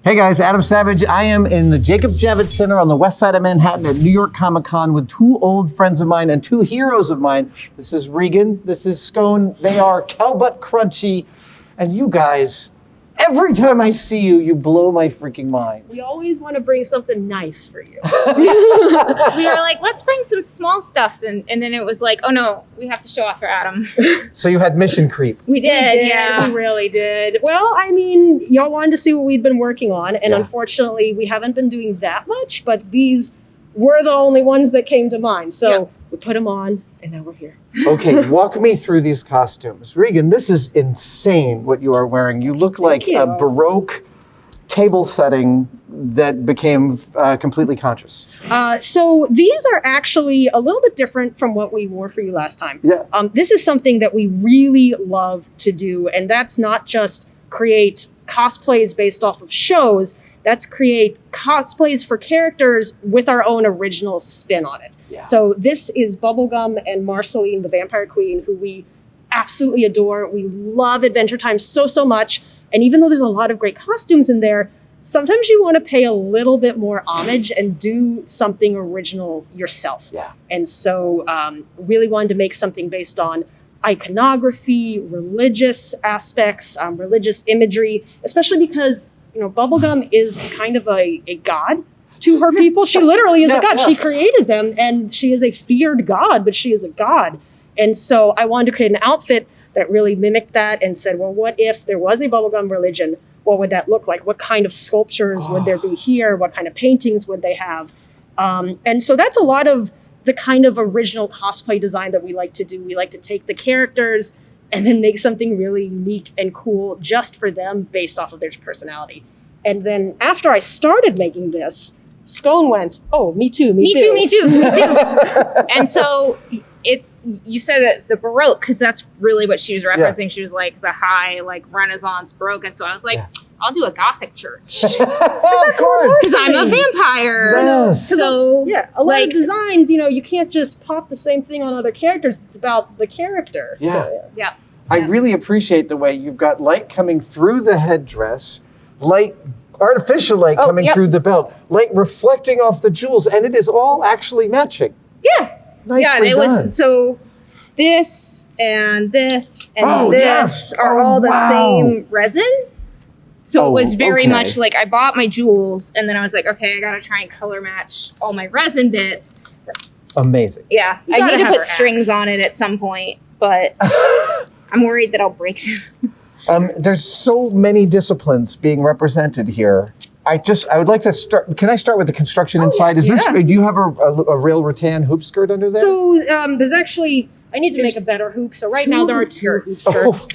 Hey guys, Adam Savage. I am in the Jacob Javits Center on the west side of Manhattan at New York Comic Con with two old friends of mine and two heroes of mine. This is Regan, this is Scone. They are Cowbutt Crunchy. And you guys, every time I see you, you blow my freaking mind. We always want to bring something nice for you. We were like, let's bring some small stuff. And then it was like, oh no, we have to show off for Adam. So you had mission creep. We did, yeah. We really did. Well, I mean, y'all wanted to see what we'd been working on. And unfortunately, we haven't been doing that much. But these were the only ones that came to mind. So we put them on. And now we're here. Okay, walk me through these costumes. Regan, this is insane what you are wearing. You look like a Baroque table setting that became completely conscious. So these are actually a little bit different from what we wore for you last time. Yeah. This is something that we really love to do. And that's not just create cosplays based off of shows. That's create cosplays for characters with our own original spin on it. Yeah. So this is Bubblegum and Marceline, the Vampire Queen, who we absolutely adore. We love Adventuretime so much. And even though there's a lot of great costumes in there, sometimes you want to pay a little bit more homage and do something original yourself. Yeah. And so really wanted to make something based on iconography, religious aspects, religious imagery, especially because Bubblegum is kind of a god to her people. She literally is a god. She created them, and she is a feared god, but she is a god. And so I wanted to create an outfit that really mimicked that and said, well, what if there was a Bubblegum religion? What would that look like? What kind of sculptures would there be here? What kind of paintings would they have? And so that's a lot of the kind of original cosplay design that we like to do. We like to take the characters and then make something really unique and cool just for them based off of their personality. And then after I started making this, Scone went, oh, me too. And so you said the Baroque, because that's really what she was referencing. Yeah. She was like the high, like Renaissance Baroque. And so I was like, I'll do a Gothic church. Of course. Because I'm a vampire. Yes. So a lot of designs, you can't just pop the same thing on other characters. It's about the character. Yeah. So, yeah. I really appreciate the way you've got light coming through the headdress, artificial light coming through the belt, light reflecting off the jewels, and it is all actually matching. Yeah. Nicely done. Was so this and this and this are all the same resin. So it was very much like I bought my jewels and then I was like, okay, I gotta try and color match all my resin bits. Amazing. Yeah. I need to put strings on it at some point, but I'm worried that I'll break them. There's so many disciplines being represented here. I would like to start. Can I start with the construction inside? Is this? Do you have a real rattan hoop skirt under there? So there's actually. I need to make a better hoop. So right now there are two hoop skirts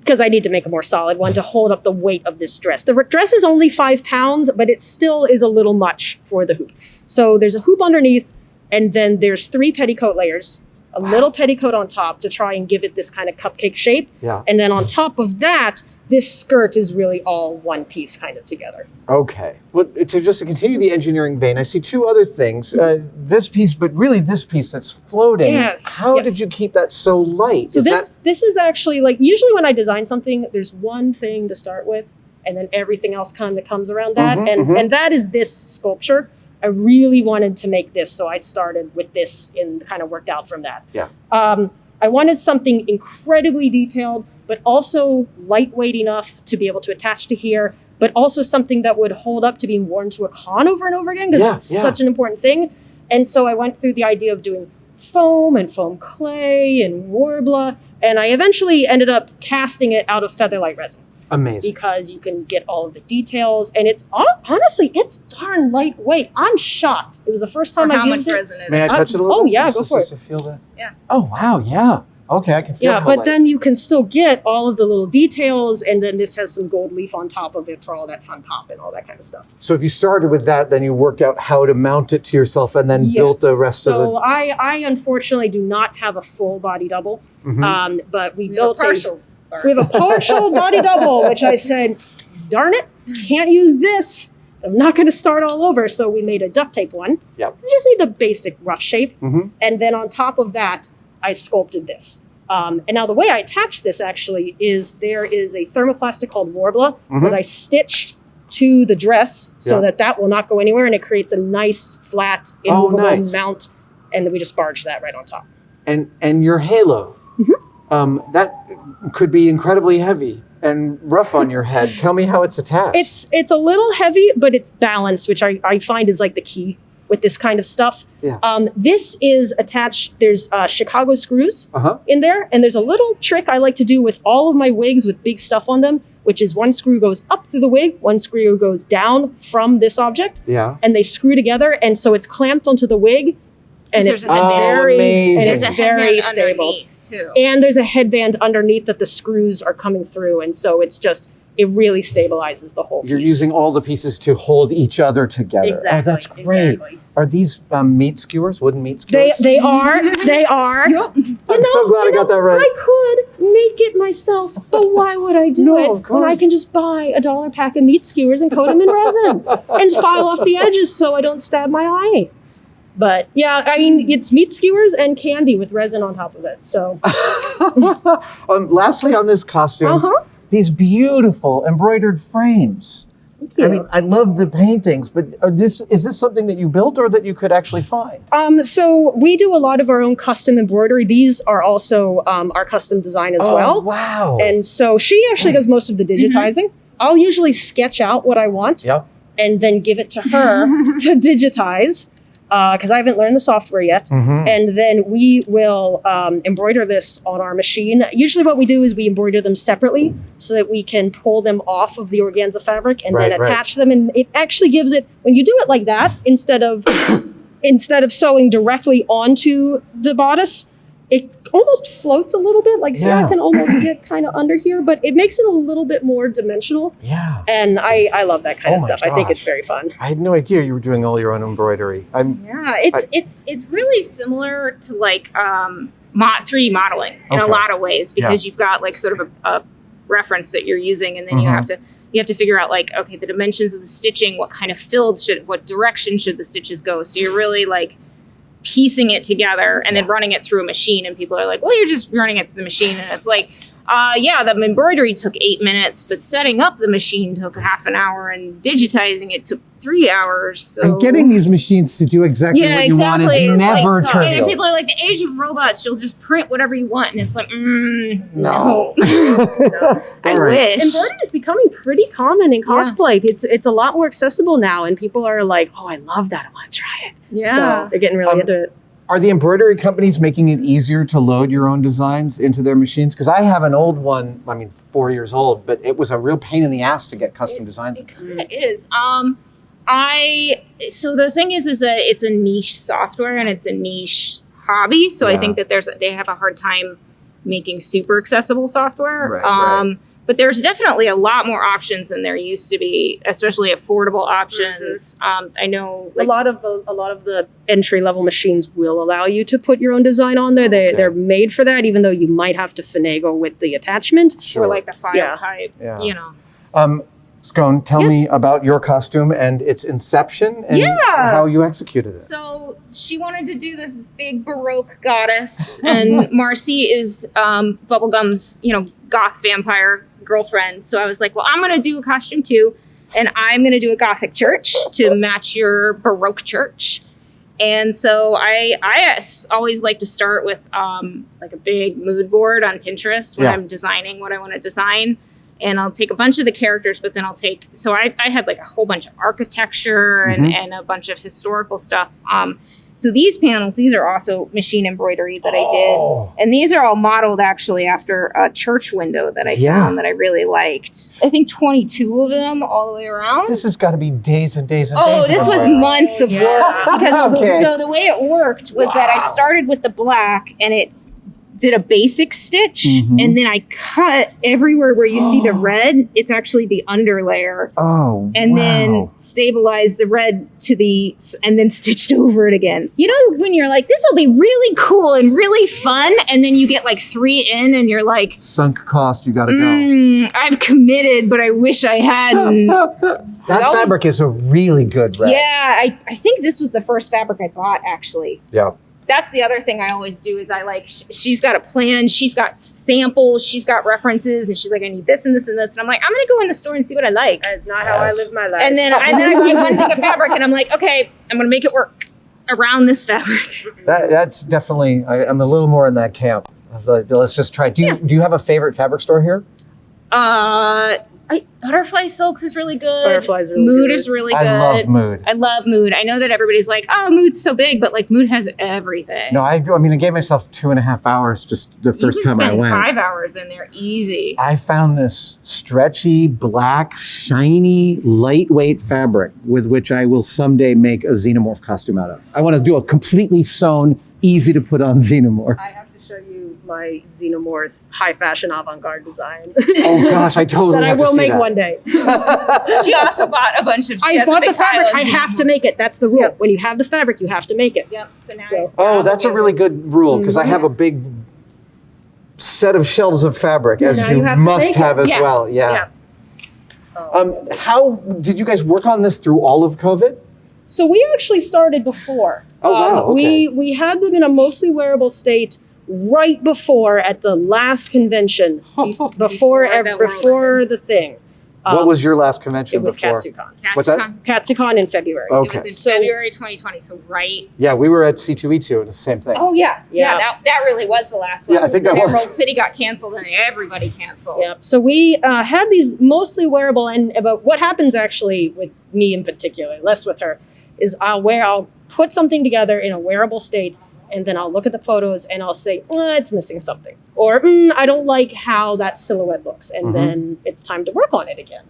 because I need to make a more solid one to hold up the weight of this dress. The dress is only 5 pounds, but it still is a little much for the hoop. So there's a hoop underneath, and then there's 3 petticoat layers. A little petticoat on top to try and give it this kind of cupcake shape. Yeah. And then on top of that, this skirt is really all one piece kind of together. Okay. Well, to continue the engineering vein, I see 2 other things. This piece, but really this piece that's floating. Yes. How did you keep that so light? So this is actually like, usually when I design something, there's one thing to start with, and then everything else kind of comes around that. And that is this sculpture. I really wanted to make this, so I started with this and kind of worked out from that. Yeah. I wanted something incredibly detailed, but also lightweight enough to be able to attach to here, but also something that would hold up to being worn to a con over and over again, because it's such an important thing. And so I went through the idea of doing foam and foam clay and warbler, and I eventually ended up casting it out of featherlight resin. Amazing. Because you can get all of the details, and it's honestly, it's darn lightweight. I'm shocked. It was the first time I used it. Resin May I touch it a little? Oh yeah, go for it. To feel that? Yeah. Oh wow, yeah. Okay, I can feel. Yeah, but then you can still get all of the little details, and then this has some gold leaf on top of it for all that fun pop and all that kind of stuff. So if you started with that, then you worked out how to mount it to yourself, and then built the rest of the. So I unfortunately do not have a full body double, but we built partial. We have a partial body double, which I said, darn it, can't use this. I'm not going to start all over. So we made a duct tape one. Yep. You just need the basic rough shape. And then on top of that, I sculpted this. And now the way I attach this actually is there is a thermoplastic called Warbler that I stitched to the dress so Yeah. that will not go anywhere, and it creates a nice, flat, immovable nice. mount, and then we just barge that right on top. And your halo, that could be incredibly heavy and rough on your head. Tell me how it's attached. It's a little heavy, but it's balanced, which I find is like the key with this kind of stuff. Yeah. This is attached, there's Chicago screws Uh-huh. in there, and there's a little trick I like to do with all of my wigs with big stuff on them, which is one screw goes up through the wig, one screw goes down from this object, Yeah. and they screw together, and so it's clamped onto the wig, and There's it's a headband. very, amazing. and There's it's a very headband stable. underneath, too. And there's a headband underneath that the screws are coming through, and so it really stabilizes the whole piece. You're using all the pieces to hold each other together. Exactly. Oh, that's great. Exactly. Are these meat skewers, wooden meat skewers? They are. Yep. I'm so glad I got that right. I could make it myself, but why would I do No, it of course. when I can just buy a $1 pack of meat skewers and coat them in resin and file off the edges so I don't stab my eye? But yeah, I mean, it's meat skewers and candy with resin on top of it. So, Lastly, on this costume, these beautiful embroidered frames. thank you. I mean, I love the paintings, but is this something that you built or that you could actually find? So we do a lot of our own custom embroidery. These are also our custom design as well. Wow. And so she actually does most of the digitizing. I'll usually sketch out what I want Yep. and then give it to her to digitize because I haven't learned the software yet. Mhm. And then we will embroider this on our machine. Usually what we do is we embroider them separately so that we can pull them off of the organza fabric and Right, then right. attach them. And it actually gives it, when you do it like that, instead of sewing directly onto the bodice, it almost floats a little bit. Like Sarah Yeah. can almost get kind of under here, but it makes it a little bit more dimensional. Yeah. And I love that kind of Oh my stuff. I think it's gosh. very fun. I had no idea you were doing all your own embroidery. Yeah, it's really similar to like 3D modeling in a Okay. lot of ways because you've got like sort of a reference that you're using, and then you have to figure out like, okay, the dimensions of the stitching, what kind of what direction should the stitches go. So you're really like piecing it together and then running it through a machine, and people are like, well, you're just running it through the machine, and it's like, yeah, the embroidery took 8 minutes, but setting up the machine took half an hour, and digitizing it took 3 hours. So And getting these machines to do exactly what you want is It's never like, trivial. and people are like, the age of robots, you'll just print whatever you want, and it's like, No. I All right. wish. Embroidery is becoming pretty common in cosplay. It's a lot more accessible now, and people are like, "Oh, I love that! I want to try it." Yeah. So they're getting really into it. Are the embroidery companies making it easier to load your own designs into their machines? Because I have an old one, 4 years old, but it was a real pain in the ass to get custom designs. It kind of is. So the thing is that it's a niche software and it's a niche hobby. So I Yeah. think that they have a hard time making super accessible software. Right. But there's definitely a lot more options than there used to be, especially affordable options. I know A lot of the entry level machines will allow you to put your own design on there. They're made for that, even though you might have to finagle with the attachment. Sure. or like the file Yeah. type, Yeah. you know. Scone, tell Yes. me about your costume and its inception and how you executed it. So she wanted to do this big Baroque goddess, and Marcy is Bubblegum's, goth vampire girlfriend. So I was like, well, I'm going to do a costume too, and I'm going to do a Gothic church to match your Baroque church. And so I always like to start with like a big mood board on Pinterest when Yeah. I'm designing what I want to design. And I'll take a bunch of the characters, but then I had like a whole bunch of architecture and a bunch of historical stuff. So these panels, these are also machine embroidery that I did. And these are all modeled actually after a church window that I found that I really liked. I think 22 of them all the way around. This has got to be days and days and days. Oh, of this was embroidery. months of work. Because Okay. So the way it worked was that I started with the black and it did a basic stitch, and then I cut everywhere where you see the red. It's actually the underlayer. Oh, And then stabilized the red and then stitched over it again. You know, when you're like, this will be really cool and really fun, and then you get like 3 in and you're like, sunk cost, you got to go. I've committed, but I wish I hadn't. That always- fabric is a really good red. Yeah, I think this was the first fabric I bought, actually. Yeah. that's the other thing I always do is I like, she's got a plan, she's got samples, she's got references, and she's like, I need this and this and this. And I'm like, I'm going to go in the store and see what I like. That's not how I live my life. And then I buy one thing of fabric and I'm like, okay, I'm going to make it work around this fabric. That's definitely, I'm a little more in that camp. Let's just try. Do you have a favorite fabric store here? Butterfly Silks is really good. Butterfly's really Mood good. is really good. I love Mood. I love Mood. I know that everybody's like, oh, Mood's so big, but like Mood has everything. No, I mean, I gave myself 2.5 hours just the first time I went. 5 hours in there, easy. I found this stretchy, black, shiny, lightweight fabric with which I will someday make a xenomorph costume out of. I want to do a completely sewn, easy to put on xenomorph. I have to show you my xenomorph high fashion avant-garde design. Oh gosh, I totally that I have to will see make that. one day. She also bought a bunch of. I bought the fabric. I have to make it. That's the rule. Yep. When you have the fabric, you have to make it. Yep. So now. So- Oh, that's a really good rule because I have a big set of shelves of fabric, as Now you you have to must make have it. as Yeah. well. Yeah. Yeah. How did you guys work on this through all of COVID? So we actually started before. Oh, wow, okay. We had them in a mostly wearable state right before at the last convention, before the thing. What was your last convention It was before? Katsucon. What's that? Katsucon in February. Okay. It was in February 2020, so right. Yeah, we were at C2E2 and the same thing. Oh yeah, Yeah. that really was the last one. Yeah, I think Then that was. Emerald City got canceled and everybody canceled. Yeah. So we had these mostly wearable, and but what happens actually with me in particular, less with her, is I'll put something together in a wearable state, and then I'll look at the photos and I'll say, it's missing something, or I don't like how that silhouette looks, and then it's time to work on it again.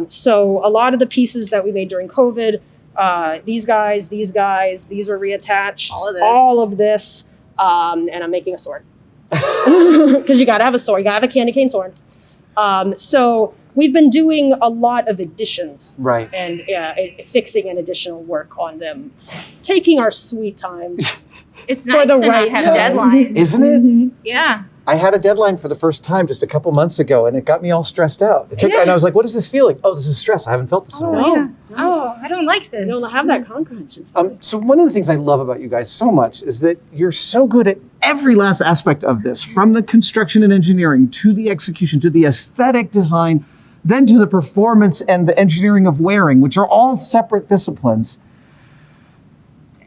So a lot of the pieces that we made during COVID, these guys, these are reattached. All of this, and I'm making a sword. Because you gotta have a sword, you gotta have a candy cane sword. So we've been doing a lot of additions. Right. And fixing and additional work on them. Taking our sweet time. It's For nice the to right not have time. deadlines. Isn't it? Mhm. Yeah. I had a deadline for the first time just a couple months ago, and it got me all stressed out. And I was like, what is this feeling? Oh, this is stress. I haven't felt this in a while. Oh, yeah. Oh, I don't like this. You don't have that con crunch. So one of the things I love about you guys so much is that you're so good at every last aspect of this, from the construction and engineering to the execution to the aesthetic design, then to the performance and the engineering of wearing, which are all separate disciplines.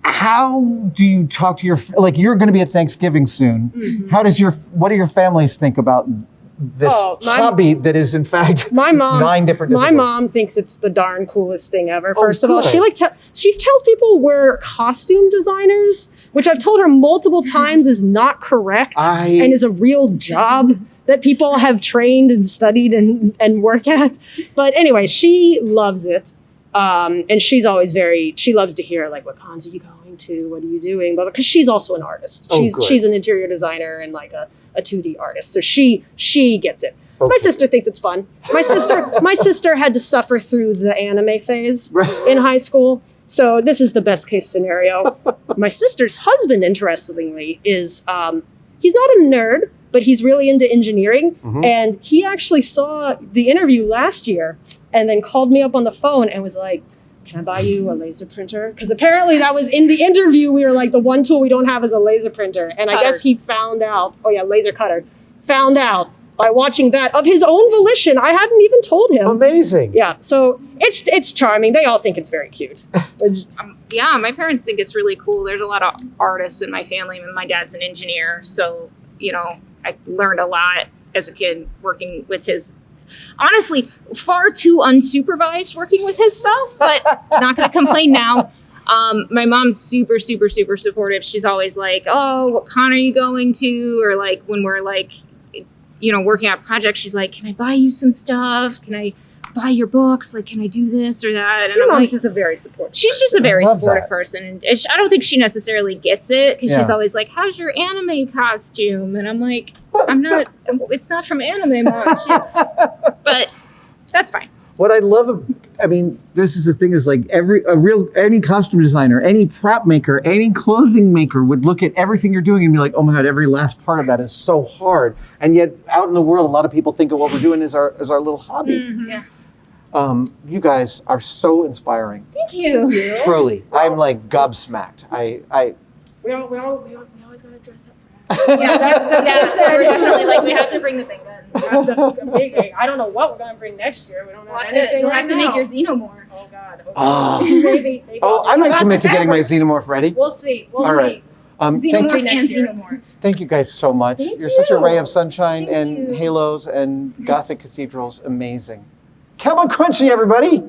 How do you talk to like you're going to be at Thanksgiving soon? What do your families think about this hobby that is in fact My mom, 9 different my disciplines? mom thinks it's the darn coolest thing ever. Oh, First of all, good. she tells people we're costume designers, which I've told her multiple times is not correct and is a real job that people have trained and studied and work at. But anyway, she loves it. And she's always she loves to hear like, what cons are you going to? What are you doing? But because she's also an artist. She's an interior designer and like a 2D artist. So she gets it. Okay. My sister thinks it's fun. My sister had to suffer through the anime phase in high school. So this is the best case scenario. My sister's husband, interestingly, is he's not a nerd, but he's really into engineering. And he actually saw the interview last year and then called me up on the phone and was like, can I buy you a laser printer? Because apparently that was in the interview. We were like, the one tool we don't have is a laser printer. And I guess he found out, laser cutter, found out by watching that of his own volition. I hadn't even told him. Amazing. Yeah, so it's charming. They all think it's very cute. Yeah, my parents think it's really cool. There's a lot of artists in my family, and my dad's an engineer. So, I learned a lot as a kid working with his, honestly, far too unsupervised working with his stuff, but not going to complain now. My mom's super, super, super supportive. She's always like, oh, what con are you going to? Or like when we're like, working on projects, she's like, can I buy you some stuff? Can I buy your books? Like, can I do this or that? And Your I'm mom's like, just a very supportive she's person. just a very I love supportive that. person. And I don't think she necessarily gets it because she's Yeah. always like, how's your anime costume? And I'm like, it's not from anime, Mom. But that's fine. What I love, this is the thing is like any costume designer, any prop maker, any clothing maker would look at everything you're doing and be like, oh my God, every last part of that is so hard. And yet out in the world, a lot of people think of what we're doing as our little hobby. Yeah. You guys are so inspiring. Thank you. Truly. I'm like gobsmacked. We always gotta dress up for Yeah, that's we're definitely like we have to bring the big guns. I don't know what we're gonna bring next year. We don't know anything. You'll have to make your xenomorph. Oh God. Okay. Oh. Maybe I might commit to getting my xenomorph ready. We'll see. We'll All right. see. Xenomorph you next and year. xenomorph. Thank you guys so much. Thank You're such a you. ray of sunshine Thank and you. halos and gothic cathedrals. Amazing. Cowbutt Crunchy, everybody.